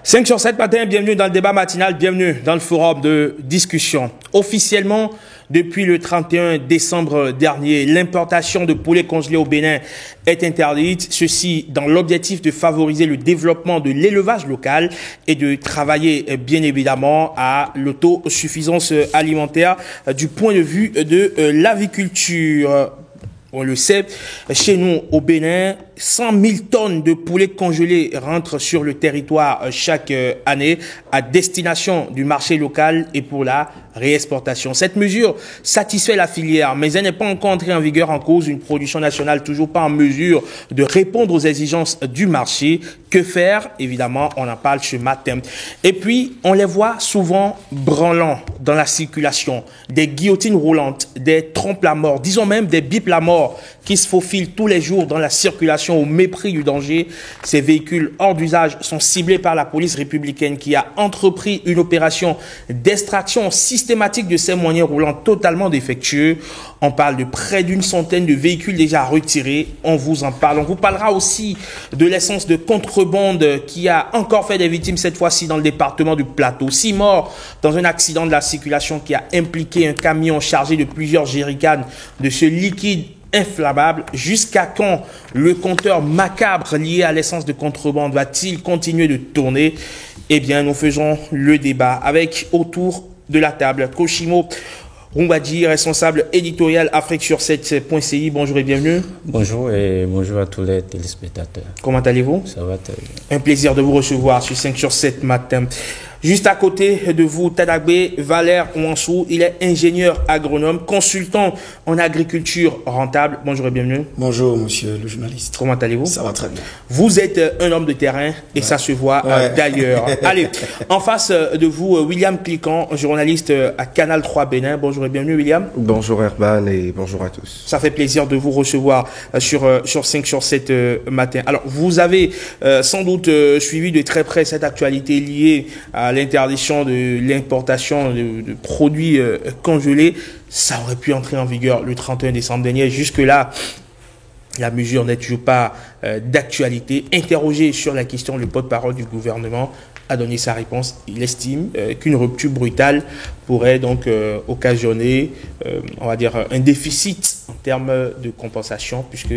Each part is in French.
5 sur 7 matin, bienvenue dans le débat matinal, bienvenue dans le forum de discussion. Officiellement, depuis le 31 décembre dernier, l'importation de poulet congelé au Bénin est interdite. Ceci dans l'objectif de favoriser le développement de l'élevage local et de travailler bien évidemment à l'autosuffisance alimentaire du point de vue de l'aviculture. On le sait, chez nous au Bénin, 100 000 tonnes de poulet congelé rentrent sur le territoire chaque année à destination du marché local et pour la réexportation. Cette mesure satisfait la filière, mais elle n'est pas encore entrée en vigueur en cause d'une production nationale toujours pas en mesure de répondre aux exigences du marché. Que faire? Évidemment, on en parle ce matin. Et puis, on les voit souvent branlant dans la circulation, des guillotines roulantes, des trompes à mort, disons même des bips à mort qui se faufilent tous les jours dans la circulation au mépris du danger. Ces véhicules hors d'usage sont ciblés par la police républicaine qui a entrepris une opération d'extraction systématique de ces moyens roulants totalement défectueux. On parle de près d'une centaine de véhicules déjà retirés. On vous en parle. On vous parlera aussi de l'essence de contrebande qui a encore fait des victimes cette fois-ci dans le département du Plateau. 6 morts dans un accident de la circulation qui a impliqué un camion chargé de plusieurs jerrycans de ce liquide inflammable. Jusqu'à quand le compteur macabre lié à l'essence de contrebande va-t-il continuer de tourner? Eh bien, nous faisons le débat avec autour de la table Koshimo Rumbadji, responsable éditorial Afrique sur 7.ci. Bonjour et bienvenue. Bonjour et bonjour à tous les téléspectateurs. Comment allez-vous? Ça va très bien. Un plaisir de vous recevoir sur 5 sur 7 matin. Juste à côté de vous, Tadagbe Valère Ouansou, il est ingénieur agronome, consultant en agriculture rentable. Bonjour et bienvenue. Bonjour monsieur le journaliste. Comment allez-vous? Ça va très bien. Vous êtes un homme de terrain et ça se voit d'ailleurs. Allez, en face de vous, William Cliquant, journaliste à Canal 3 Bénin. Bonjour et bienvenue William. Bonjour Herman et bonjour à tous. Ça fait plaisir de vous recevoir sur 5 sur 7 matin. Alors, vous avez sans doute suivi de très près cette actualité liée à l'interdiction de l'importation de produits congelés. Ça aurait pu entrer en vigueur le 31 décembre dernier. Jusque-là, la mesure n'est toujours pas d'actualité. Interrogé sur la question, le porte-parole du gouvernement a donné sa réponse. Il estime qu'une rupture brutale pourrait donc occasionner, on va dire, un déficit en termes de compensation, puisque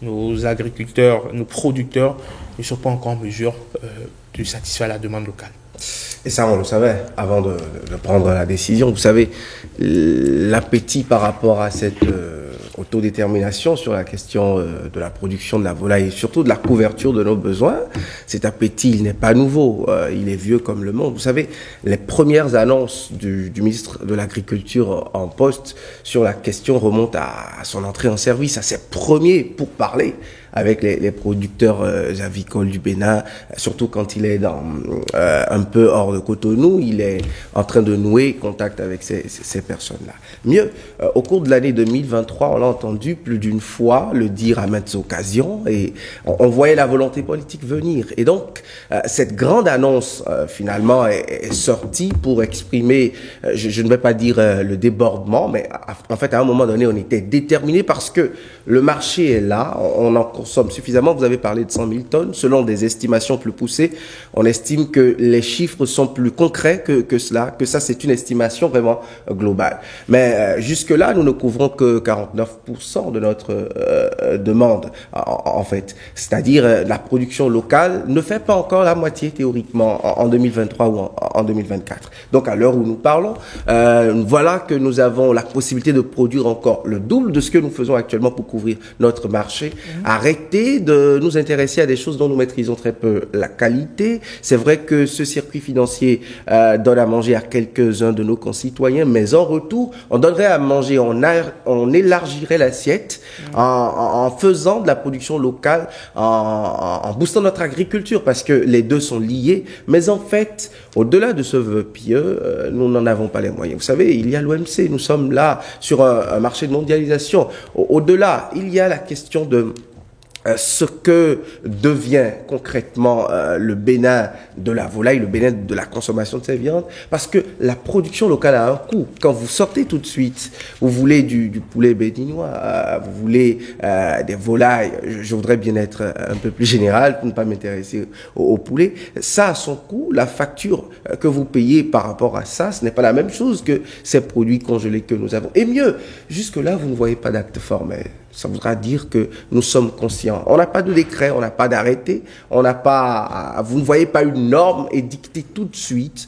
nos agriculteurs, nos producteurs ne sont pas encore en mesure de satisfaire la demande locale. Et ça, on le savait avant de prendre la décision. Vous savez, l'appétit par rapport à cette autodétermination sur la question de la production de la volaille et surtout de la couverture de nos besoins, cet appétit, il n'est pas nouveau. Il est vieux comme le monde. Vous savez, les premières annonces du ministre de l'Agriculture en poste sur la question remontent à son entrée en service, à ses premiers pourparlers avec les producteurs avicoles du Bénin, surtout quand il est un peu hors de Cotonou, il est en train de nouer contact avec ces personnes-là. Mieux, au cours de l'année 2023, on l'a entendu plus d'une fois le dire à maintes occasions et on voyait la volonté politique venir. Et donc, cette grande annonce, finalement, est sortie pour exprimer, je ne vais pas dire le débordement, mais en fait, à un moment donné, on était déterminé parce que le marché est là, on en consomme suffisamment. Vous avez parlé de 100 000 tonnes. Selon des estimations plus poussées, on estime que les chiffres sont plus concrets que cela, que ça c'est une estimation vraiment globale. Mais jusque-là, nous ne couvrons que 49% de notre demande, en fait. C'est-à-dire la production locale ne fait pas encore la moitié théoriquement en 2023 ou en 2024. Donc à l'heure où nous parlons, voilà que nous avons la possibilité de produire encore le double de ce que nous faisons actuellement pour couvrir notre marché. Arrêtez de nous intéresser à des choses dont nous maîtrisons très peu la qualité. C'est vrai que ce circuit financier donne à manger à quelques-uns de nos concitoyens, mais en retour, on donnerait à manger, on élargirait l'assiette en faisant de la production locale, en boostant notre agriculture, parce que les deux sont liés. Mais en fait, au-delà de ce vœu pieux, nous n'en avons pas les moyens. Vous savez, il y a l'OMC, nous sommes là sur un marché de mondialisation. Au-delà, il y a la question de ce que devient concrètement le Bénin de la volaille, le Bénin de la consommation de ces viandes, parce que la production locale a un coût. Quand vous sortez tout de suite, vous voulez du poulet béninois, vous voulez des volailles, je voudrais bien être un peu plus général pour ne pas m'intéresser au poulet, ça a son coût. La facture que vous payez par rapport à ça, ce n'est pas la même chose que ces produits congelés que nous avons. Et mieux, jusque-là, vous ne voyez pas d'acte formel. Ça voudra dire que nous sommes conscients. On n'a pas de décret, on n'a pas d'arrêté, on n'a pas, vous ne voyez pas une norme édictée tout de suite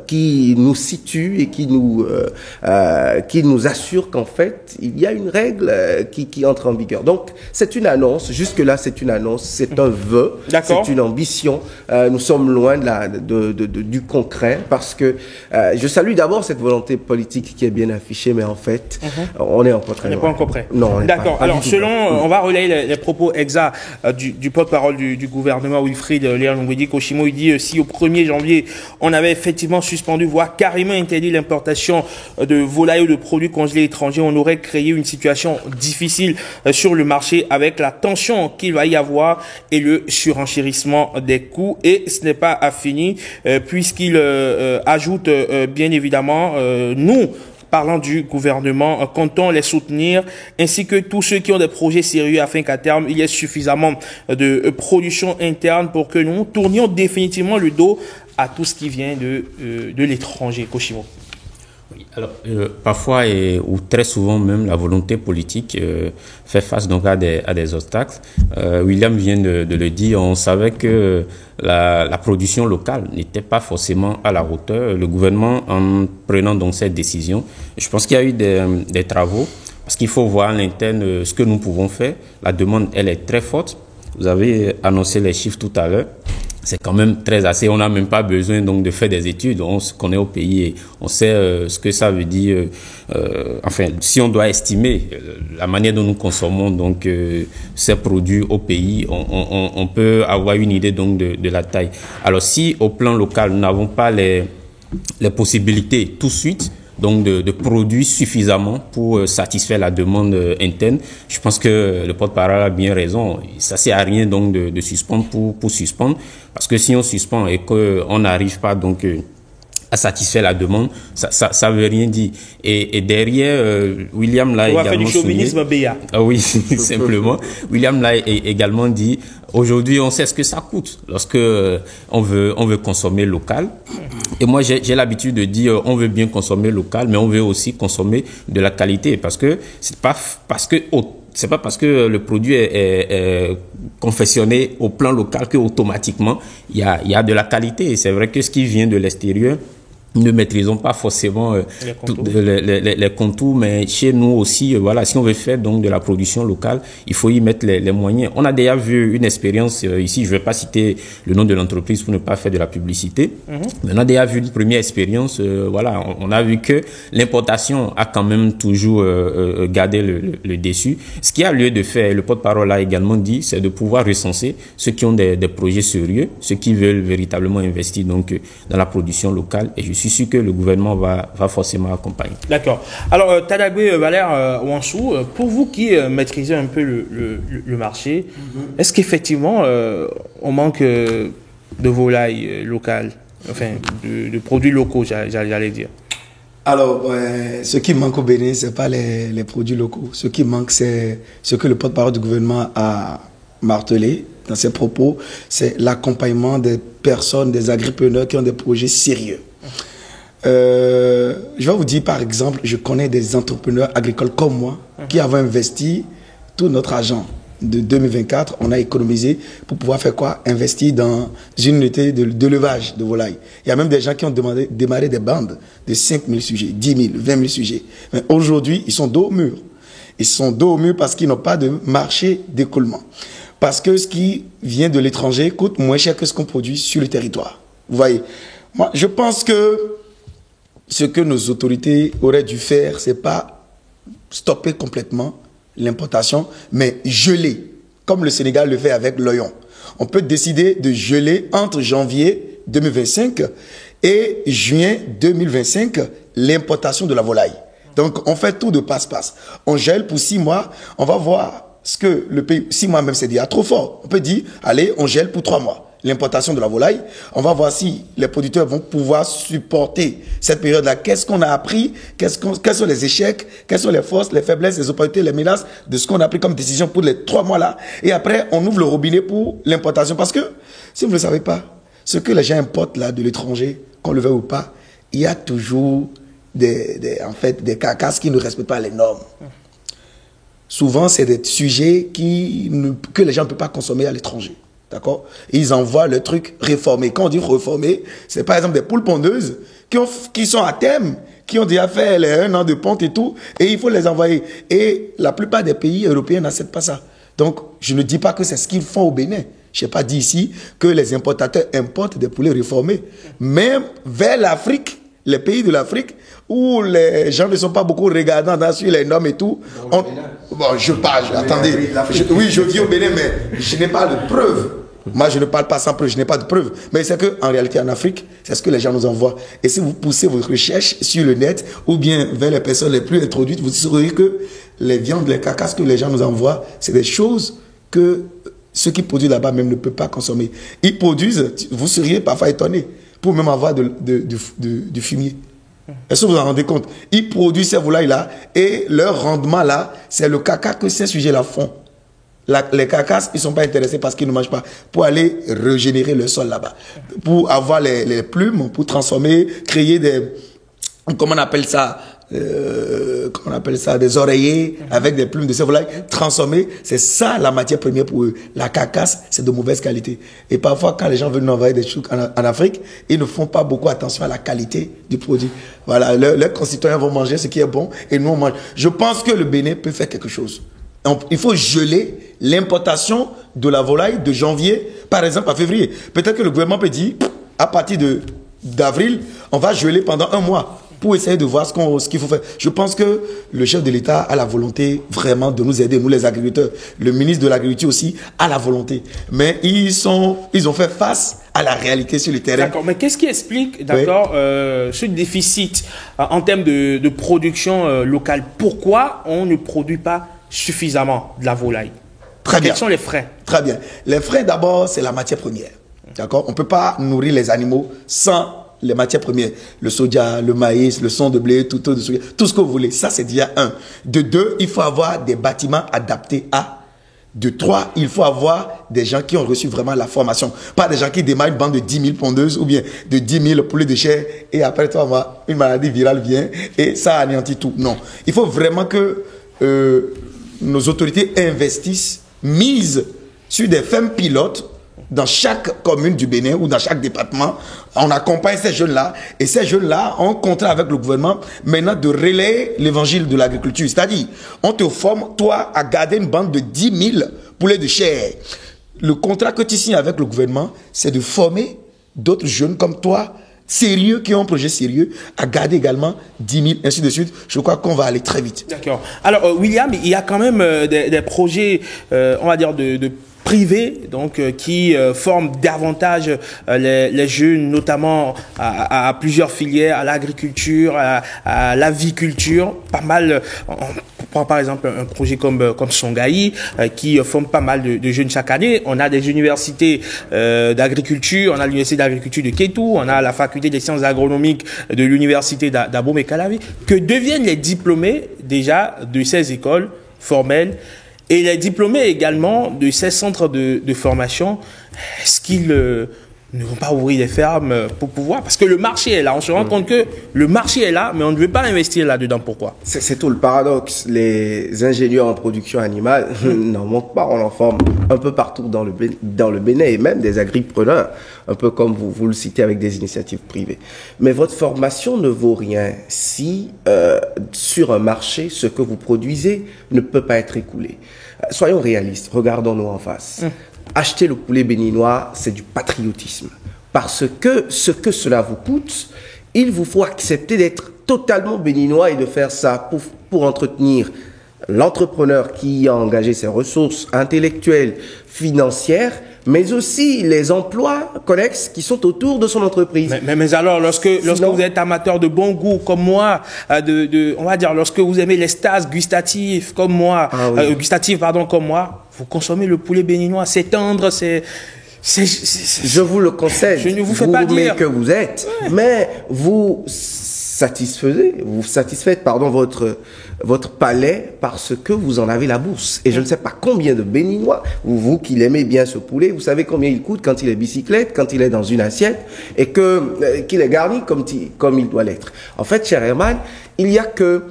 qui nous situe et qui nous assure qu'en fait il y a une règle qui entre en vigueur. Donc c'est une annonce. Jusque là c'est une annonce, c'est un vœu, c'est une ambition. Nous sommes loin du concret parce que je salue d'abord cette volonté politique qui est bien affichée, mais en fait on est encore très loin. On n'est pas encore prêt. Non. D'accord. Alors, on va relayer les propos exacts du porte-parole du gouvernement, Wilfried Léon Koshimo. Il dit, si au 1er janvier, on avait effectivement suspendu, voire carrément interdit l'importation de volailles ou de produits congelés étrangers, on aurait créé une situation difficile sur le marché avec la tension qu'il va y avoir et le surenchérissement des coûts. Et ce n'est pas fini, puisqu'il ajoute, bien évidemment, nous, parlant du gouvernement, comptons les soutenir, ainsi que tous ceux qui ont des projets sérieux afin qu'à terme, il y ait suffisamment de production interne pour que nous tournions définitivement le dos à tout ce qui vient de l'étranger. Koshimo. Oui, alors, parfois ou très souvent même, la volonté politique fait face donc à des obstacles. William vient de le dire, on savait que la production locale n'était pas forcément à la hauteur. Le gouvernement, en prenant donc cette décision, je pense qu'il y a eu des travaux, parce qu'il faut voir à l'interne ce que nous pouvons faire. La demande, elle est très forte. Vous avez annoncé les chiffres tout à l'heure. C'est quand même très assez. On n'a même pas besoin donc de faire des études. On se connaît au pays et on sait ce que ça veut dire. Enfin, si on doit estimer la manière dont nous consommons donc ces produits au pays, on peut avoir une idée donc de la taille. Alors, si au plan local nous n'avons pas les possibilités tout de suite, donc de produits suffisamment pour satisfaire la demande interne. Je pense que le porte-parole a bien raison. Ça sert à rien donc de suspendre pour suspendre, parce que si on suspend et qu'on n'arrive pas donc à satisfaire la demande, ça veut rien dire. Et derrière, William l'a également souligné. On va faire du chauvinisme béat. Ah oui, simplement. William l'a également dit. Aujourd'hui, on sait ce que ça coûte lorsque on veut consommer local. Et moi, j'ai l'habitude de dire, on veut bien consommer local, mais on veut aussi consommer de la qualité, parce que c'est pas parce que le produit est confectionné au plan local que automatiquement il y a de la qualité. Et c'est vrai que ce qui vient de l'extérieur, nous ne maîtrisons pas forcément les contours, mais chez nous aussi, voilà, si on veut faire donc de la production locale, il faut y mettre les moyens. On a déjà vu une expérience ici, je ne vais pas citer le nom de l'entreprise pour ne pas faire de la publicité, mais on a déjà vu une première expérience, voilà, on a vu que l'importation a quand même toujours gardé le dessus. Ce qui a lieu de faire, le porte-parole a également dit, c'est de pouvoir recenser ceux qui ont des projets sérieux, ceux qui veulent véritablement investir donc dans la production locale, et je suis sûr que le gouvernement va forcément accompagner. D'accord. Alors, Tadagwe Valère Wansou, pour vous qui maîtrisez un peu le marché, est-ce qu'effectivement on manque de volailles locales, enfin de produits locaux, j'allais dire? Alors, ce qui manque au Bénin, ce n'est pas les produits locaux. Ce qui manque, c'est ce que le porte-parole du gouvernement a martelé dans ses propos, c'est l'accompagnement des personnes, des agripreneurs qui ont des projets sérieux. Je vais vous dire, par exemple, je connais des entrepreneurs agricoles comme moi qui avaient investi tout notre argent de 2024. On a économisé pour pouvoir faire quoi? Investir dans une unité d'élevage de volailles. Il y a même des gens qui ont démarré des bandes de 5 000 sujets, 10 000, 20 000 sujets. Mais aujourd'hui, ils sont dos au mur. Ils sont dos au mur parce qu'ils n'ont pas de marché d'écoulement. Parce que ce qui vient de l'étranger coûte moins cher que ce qu'on produit sur le territoire. Vous voyez? Moi, je pense que ce que nos autorités auraient dû faire, c'est pas stopper complètement l'importation, mais geler, comme le Sénégal le fait avec l'oignon. On peut décider de geler entre janvier 2025 et juin 2025 l'importation de la volaille. Donc, on fait tout de passe-passe. On gèle pour 6 mois, on va voir ce que le pays, 6 mois même c'est déjà trop fort. On peut dire, allez, on gèle pour 3 mois l'importation de la volaille. On va voir si les producteurs vont pouvoir supporter cette période-là. Qu'est-ce qu'on a appris? Quels sont les échecs? Quelles sont les forces, les faiblesses, les opportunités, les menaces de ce qu'on a pris comme décision pour les 3 mois-là? Et après, on ouvre le robinet pour l'importation. Parce que, si vous ne le savez pas, ce que les gens importent là de l'étranger, qu'on le veuille ou pas, il y a toujours des carcasses qui ne respectent pas les normes. Souvent, c'est des sujets que les gens ne peuvent pas consommer à l'étranger. D'accord? Ils envoient le truc réformé. Quand on dit réformé, c'est par exemple des poules pondeuses qui sont à terme, qui ont déjà fait les 1 an de ponte et tout, et il faut les envoyer. Et la plupart des pays européens n'acceptent pas ça. Donc, je ne dis pas que c'est ce qu'ils font au Bénin. Je n'ai pas dit ici que les importateurs importent des poulets réformés. Même vers l'Afrique, les pays de l'Afrique, où les gens ne sont pas beaucoup regardants dans sur les normes et tout. Bon, je parle, attendez. Oui, je vis au Bénin, mais je n'ai pas de preuves. Moi, je ne parle pas sans preuve, je n'ai pas de preuves. Mais c'est qu'en réalité, en Afrique, c'est ce que les gens nous envoient. Et si vous poussez vos recherches sur le net ou bien vers les personnes les plus introduites, vous saurez que les viandes, les carcasses que les gens nous envoient, c'est des choses que ceux qui produisent là-bas même ne peuvent pas consommer. Ils produisent, vous seriez parfois étonné, pour même avoir du fumier. Est-ce que vous vous en rendez compte? Ils produisent ces volailles-là et leur rendement-là, c'est le caca que ces sujets-là font. Les cacas, ils ne sont pas intéressés parce qu'ils ne mangent pas. Pour aller régénérer le sol là-bas. Pour avoir les plumes, pour transformer, créer des... Comment on appelle ça? Des oreillers avec des plumes de ces volailles transformées. C'est ça la matière première pour eux. La carcasse, c'est de mauvaise qualité. Et parfois, quand les gens veulent nous envoyer des trucs en Afrique, ils ne font pas beaucoup attention à la qualité du produit. Voilà, leurs concitoyens vont manger ce qui est bon et nous on mange. Je pense que le Bénin peut faire quelque chose. Il faut geler l'importation de la volaille de janvier, par exemple, à février. Peut-être que le gouvernement peut dire, à partir d'avril, on va geler pendant 1 mois pour essayer de voir ce qu'il faut faire. Je pense que le chef de l'État a la volonté vraiment de nous aider, nous les agriculteurs. Le ministre de l'Agriculture aussi a la volonté. Mais ils ont fait face à la réalité sur le terrain. D'accord, mais qu'est-ce qui explique, ce déficit en termes de production locale? Pourquoi on ne produit pas suffisamment de la volaille? Très bien. Quels sont les freins? Très bien. Les freins, d'abord, c'est la matière première. D'accord? On ne peut pas nourrir les animaux sans les matières premières. Le soja, le maïs, le son de blé, tout ce que vous voulez. Ça, c'est déjà 1. De 2, il faut avoir des bâtiments adaptés à. De 3, il faut avoir des gens qui ont reçu vraiment la formation. Pas des gens qui démarrent une bande de 10 000 pondeuses ou bien de 10 000 poulets de chair et après 3 mois, une maladie virale vient et ça anéantit tout. Non. Il faut vraiment que nos autorités investissent, misent sur des fermes pilotes dans chaque commune du Bénin ou dans chaque département. On accompagne ces jeunes-là et ces jeunes-là ont contrat avec le gouvernement maintenant de relayer l'évangile de l'agriculture. C'est-à-dire, on te forme, toi, à garder une bande de 10 000 poulets de chair. Le contrat que tu signes avec le gouvernement, c'est de former d'autres jeunes comme toi, sérieux, qui ont un projet sérieux, à garder également 10 000, ainsi de suite. Je crois qu'on va aller très vite. D'accord. Alors, William, il y a quand même des projets, on va dire, de privés, donc qui forment davantage les jeunes, notamment à plusieurs filières, à l'agriculture, à l'aviculture. Pas mal, on prend par exemple un projet comme Songaï, qui forme pas mal de jeunes chaque année. On a des universités d'agriculture, on a l'université d'agriculture de Kétou, on a la faculté des sciences agronomiques de l'université d'Abomey-Calavi. Que deviennent les diplômés déjà de ces écoles formelles et les diplômés également de ces centres de formation? Est-ce qu'ils ne vont pas ouvrir des fermes pour pouvoir... Parce que le marché est là. On se rend compte que le marché est là, mais on ne veut pas investir là-dedans. Pourquoi? C'est tout le paradoxe. Les ingénieurs en production animale n'en manquent pas. On en forme un peu partout dans le Bénin et même des agripreneurs, un peu comme vous le citez avec des initiatives privées. Mais votre formation ne vaut rien si sur un marché, ce que vous produisez ne peut pas être écoulé. Soyons réalistes, regardons-nous en face. Acheter le poulet béninois, c'est du patriotisme. Parce que ce que cela vous coûte, il vous faut accepter d'être totalement béninois et de faire ça pour entretenir l'entrepreneur qui a engagé ses ressources intellectuelles, financières, mais aussi les emplois connexes qui sont autour de son entreprise. Mais alors, lorsque vous êtes amateur de bon goût comme moi, on va dire, lorsque vous aimez les stases gustatives comme moi, comme moi, vous consommez le poulet béninois, c'est tendre, je vous le conseille. Je ne vous fais pas dire que vous êtes, mais vous satisfaites, votre palais parce que vous en avez la bourse. Et je ne sais pas combien de Béninois, ou vous qui l'aimez bien ce poulet, vous savez combien il coûte quand il est bicyclette, quand il est dans une assiette, et qu'il est garni comme il doit l'être. En fait, cher Herman, il y a que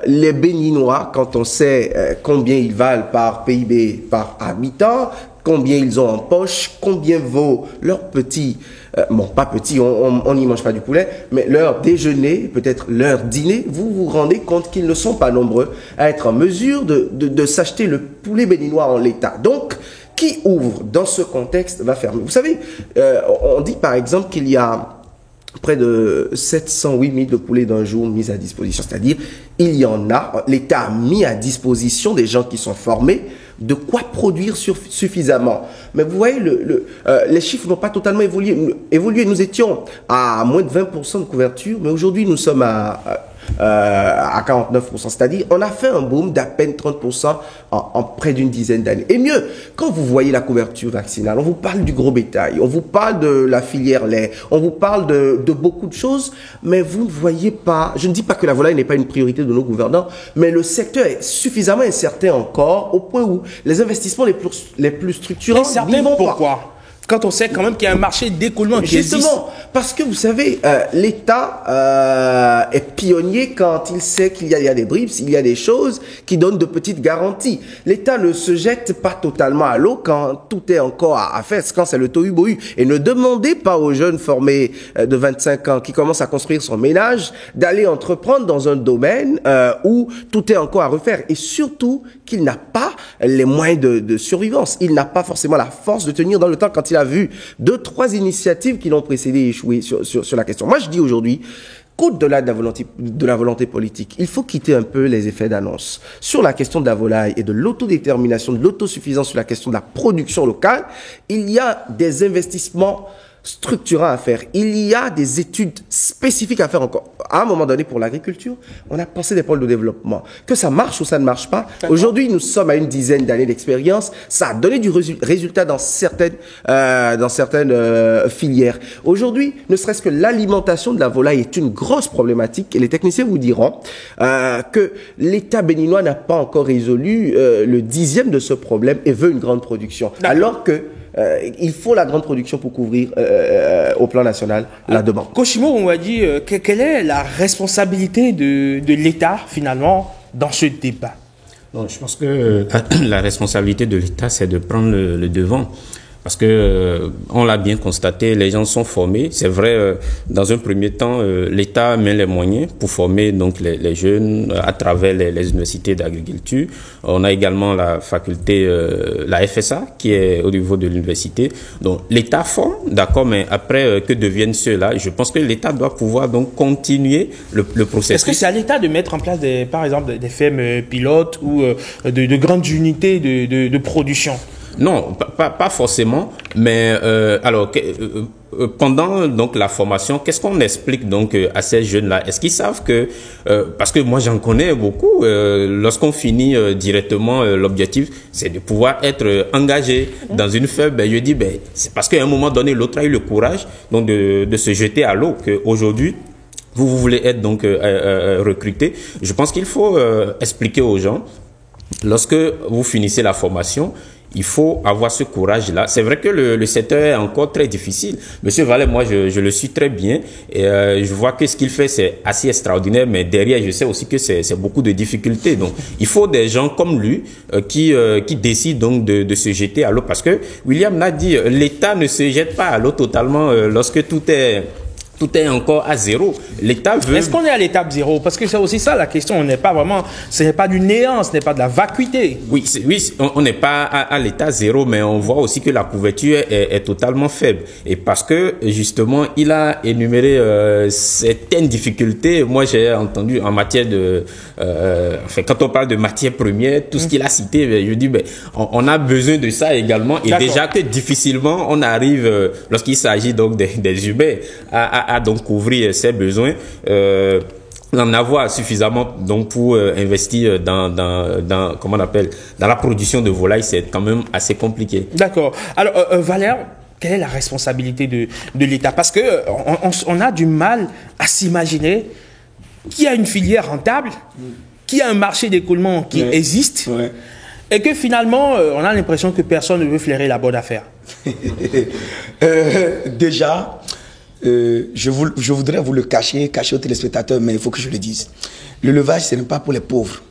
les Béninois, quand on sait combien ils valent par PIB, par habitant, combien ils ont en poche, combien vaut leur petit, pas petit, on n'y mange pas du poulet, mais leur déjeuner, peut-être leur dîner, vous vous rendez compte qu'ils ne sont pas nombreux à être en mesure de s'acheter le poulet béninois en l'état. Donc, qui ouvre dans ce contexte va fermer. Vous savez, on dit par exemple qu'il y a près de 708 000 de poulets d'un jour mis à disposition. C'est-à-dire, il y en a, l'État a mis à disposition des gens qui sont formés de quoi produire suffisamment. Mais vous voyez, les chiffres n'ont pas totalement évolué. Nous étions à moins de 20% de couverture, mais aujourd'hui, nous sommes à 49%. C'est-à-dire, on a fait un boom d'à peine 30% en près d'une dizaine d'années. Et mieux, quand vous voyez la couverture vaccinale, on vous parle du gros bétail, on vous parle de la filière lait, on vous parle de beaucoup de choses, mais vous ne voyez pas, je ne dis pas que la volaille n'est pas une priorité de nos gouvernants, mais le secteur est suffisamment incertain encore au point où les investissements les plus structurants n'y vont pas. Pourquoi ? Quand on sait quand même qu'il y a un marché d'écoulement qui existe. Justement, parce que vous savez, l'État est pionnier quand il sait qu'il y a des bribes, il y a des choses qui donnent de petites garanties. L'État ne se jette pas totalement à l'eau quand tout est encore à faire, quand c'est le tohu-bohu. Et ne demandez pas aux jeunes formés de 25 ans qui commencent à construire son ménage d'aller entreprendre dans un domaine où tout est encore à refaire. Et surtout qu'il n'a pas les moyens de survivance. Il n'a pas forcément la force de tenir dans le temps quand il a vu 2-3 initiatives qui l'ont précédé et échoué sur la question. Moi, je dis aujourd'hui qu'au-delà de la volonté politique, il faut quitter un peu les effets d'annonce. Sur la question de la volaille et de l'autodétermination, de l'autosuffisance sur la question de la production locale, il y a des investissements structurants à faire. Il y a des études spécifiques à faire encore. À un moment donné, pour l'agriculture, on a pensé des pôles de développement. Que ça marche ou ça ne marche pas. Aujourd'hui, nous sommes à une dizaine d'années d'expérience. Ça a donné du résultat dans certaines filières. Aujourd'hui, ne serait-ce que l'alimentation de la volaille est une grosse problématique. Et les techniciens vous diront que l'État béninois n'a pas encore résolu le 10e de ce problème et veut une grande production. Alors que il faut la grande production pour couvrir au plan national la demande. Koshimo, on m'a dit quelle est la responsabilité de l'État finalement dans ce débat? Non, je pense que la responsabilité de l'État, c'est de prendre le devant. Parce que on l'a bien constaté, les gens sont formés. C'est vrai, dans un premier temps, l'État met les moyens pour former donc les jeunes à travers les universités d'agriculture. On a également la faculté, la FSA, qui est au niveau de l'université. Donc l'État forme, d'accord, mais après que deviennent ceux-là, je pense que l'État doit pouvoir donc continuer le processus. Est-ce que c'est à l'État de mettre en place par exemple des fermes pilotes ou de grandes unités de production? Non, pas forcément, mais pendant donc la formation, qu'est-ce qu'on explique donc à ces jeunes-là? Est-ce qu'ils savent que parce que moi j'en connais beaucoup, lorsqu'on finit directement l'objectif, c'est de pouvoir être engagé dans une ferme. Ben, je dis c'est parce qu'à un moment donné l'autre a eu le courage donc de se jeter à l'eau qu'aujourd'hui vous voulez être donc recruté. Je pense qu'il faut expliquer aux gens lorsque vous finissez la formation. Il faut avoir ce courage-là. C'est vrai que le secteur est encore très difficile. Monsieur Vallet, moi, je le suis très bien. Et je vois que ce qu'il fait, c'est assez extraordinaire. Mais derrière, je sais aussi que c'est beaucoup de difficultés. Donc, il faut des gens comme lui qui décident donc de se jeter à l'eau. Parce que William l'a dit, l'État ne se jette pas à l'eau totalement lorsque tout est tout est encore à zéro. L'État veut... Est-ce qu'on est à l'étape zéro? Parce que c'est aussi ça la question. On n'est pas vraiment... Ce n'est pas du néant, ce n'est pas de la vacuité. Oui, on n'est pas à l'état zéro, mais on voit aussi que la couverture est totalement faible. Et parce que, justement, il a énuméré certaines difficultés. Moi, j'ai entendu en matière de... quand on parle de matières premières, tout ce qu'il a cité, je dis, on a besoin de ça également. Et déjà que difficilement, on arrive, lorsqu'il s'agit donc des humains, à donc couvrir ses besoins, en avoir suffisamment donc pour investir dans comment on appelle, dans la production de volailles, c'est quand même assez compliqué. D'accord. Alors Valère, quelle est la responsabilité de l'État? Parce que on a du mal à s'imaginer qu'il y a une filière rentable, qu'il y a un marché d'écoulement qui existe, et que finalement on a l'impression que personne ne veut flairer la bonne affaire. Déjà, je voudrais vous le cacher aux téléspectateurs, mais il faut que je le dise. Le levage, ce n'est pas pour les pauvres.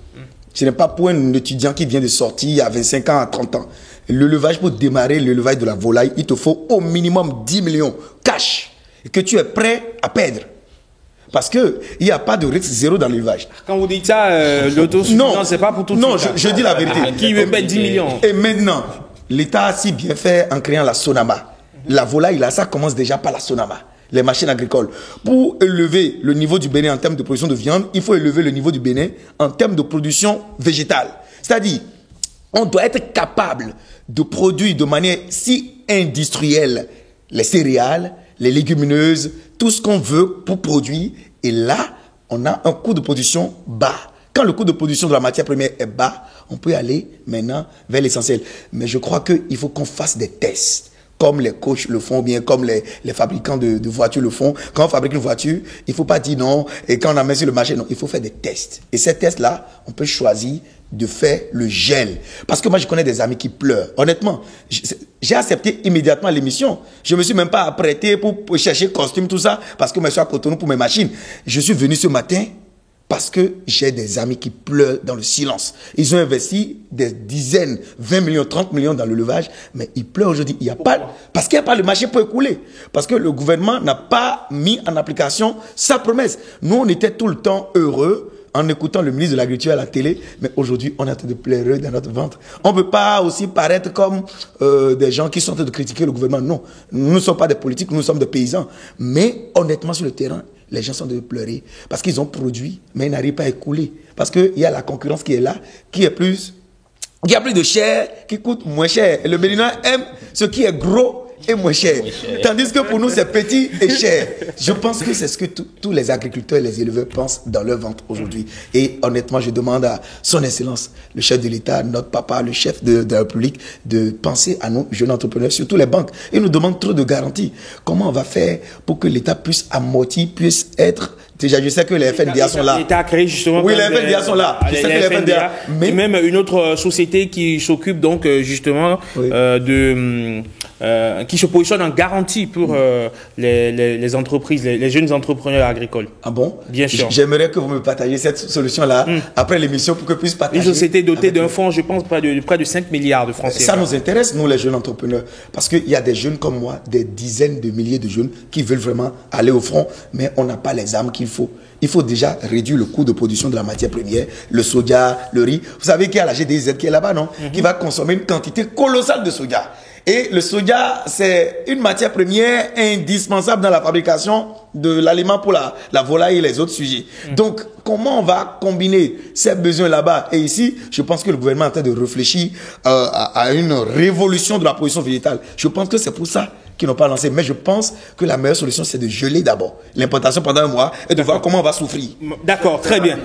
Ce n'est pas pour un étudiant qui vient de sortir à 25 ans, à 30 ans. Le levage, pour démarrer le levage de la volaille, il te faut au minimum 10 millions cash et que tu es prêt à perdre. Parce qu'il n'y a pas de risque zéro dans l'élevage. Quand vous dites ça, l'autosuffisance, c'est pas pour tout le monde. Non, je dis la vérité. Qui veut perdre 10 millions? Et maintenant, l'État a si bien fait en créant la Sonama. La volaille, là, ça commence déjà par la Sonama. Les machines agricoles. Pour élever le niveau du Bénin en termes de production de viande, il faut élever le niveau du Bénin en termes de production végétale. C'est-à-dire, on doit être capable de produire de manière si industrielle les céréales, les légumineuses, tout ce qu'on veut pour produire. Et là, on a un coût de production bas. Quand le coût de production de la matière première est bas, on peut aller maintenant vers l'essentiel. Mais je crois qu'il faut qu'on fasse des tests. Comme les coachs le font, bien comme les fabricants de voitures le font. Quand on fabrique une voiture, il ne faut pas dire non. Et quand on la met sur le marché, non, il faut faire des tests. Et ces tests-là, on peut choisir de faire le gel. Parce que moi, je connais des amis qui pleurent. Honnêtement, j'ai accepté immédiatement l'émission. Je ne me suis même pas apprêté pour chercher costume, tout ça, parce que je suis à Cotonou pour mes machines. Je suis venu ce matin parce que j'ai des amis qui pleurent dans le silence. Ils ont investi des dizaines, 20 millions, 30 millions dans le levage, mais ils pleurent aujourd'hui. Il y a pas, parce qu'il n'y a pas le marché pour écouler. Parce que le gouvernement n'a pas mis en application sa promesse. Nous, on était tout le temps heureux en écoutant le ministre de l'Agriculture à la télé, mais aujourd'hui, on est en train de pleurer dans notre ventre. On ne peut pas aussi paraître comme des gens qui sont en train de critiquer le gouvernement. Non, nous ne sommes pas des politiques, nous sommes des paysans. Mais honnêtement, sur le terrain, les gens sont en train de pleurer parce qu'ils ont produit, mais ils n'arrivent pas à écouler. Parce qu'il y a la concurrence qui est là, qui a plus de chair, qui coûte moins cher. Et le Béninois aime ce qui est gros et moins cher. Tandis que pour nous, c'est petit et cher. Je pense que c'est ce que tous les agriculteurs et les éleveurs pensent dans leur ventre aujourd'hui. Et honnêtement, je demande à son Excellence, le chef de l'État, notre papa, le chef de la République, de penser à nos jeunes entrepreneurs, surtout les banques. Ils nous demandent trop de garanties. Comment on va faire pour que l'État puisse amortir, puisse être... Déjà, je sais que les FNDA sont là. L'État a créé justement... Oui, les FNDA sont là. Je sais que les FNDA... Mais même une autre société qui s'occupe donc justement qui se positionne en garantie pour les entreprises, les jeunes entrepreneurs agricoles. Ah bon? Bien sûr. J'aimerais que vous me partagiez cette solution-là après l'émission pour que je puisse partager. Une société dotée d'un fonds, je pense, près de 5 milliards de francs CFA. Ça nous intéresse, nous, les jeunes entrepreneurs. Parce qu'il y a des jeunes comme moi, des dizaines de milliers de jeunes qui veulent vraiment aller au front, mais on n'a pas les armes qu'il faut. Il faut déjà réduire le coût de production de la matière première, le soja, le riz. Vous savez qu'il y a la GDZ qui est là-bas, non? Qui va consommer une quantité colossale de soja. Et le soja, c'est une matière première indispensable dans la fabrication de l'aliment pour la volaille et les autres sujets. Donc, comment on va combiner ces besoins là-bas et ici? Je pense que le gouvernement est en train de réfléchir à une révolution de la production végétale. Je pense que c'est pour ça qu'ils n'ont pas lancé. Mais je pense que la meilleure solution, c'est de geler d'abord l'importation pendant un mois et de voir comment on va souffrir. D'accord, très bien.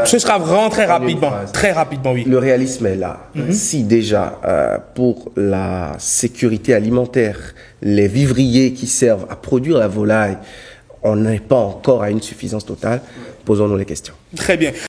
Ce sera vraiment très rapidement. Très rapidement, oui. Le réalisme est là. Si déjà, pour la sécurité alimentaire, les vivriers qui servent à produire la volaille, on n'est pas encore à une suffisance totale, posons-nous les questions. Très bien.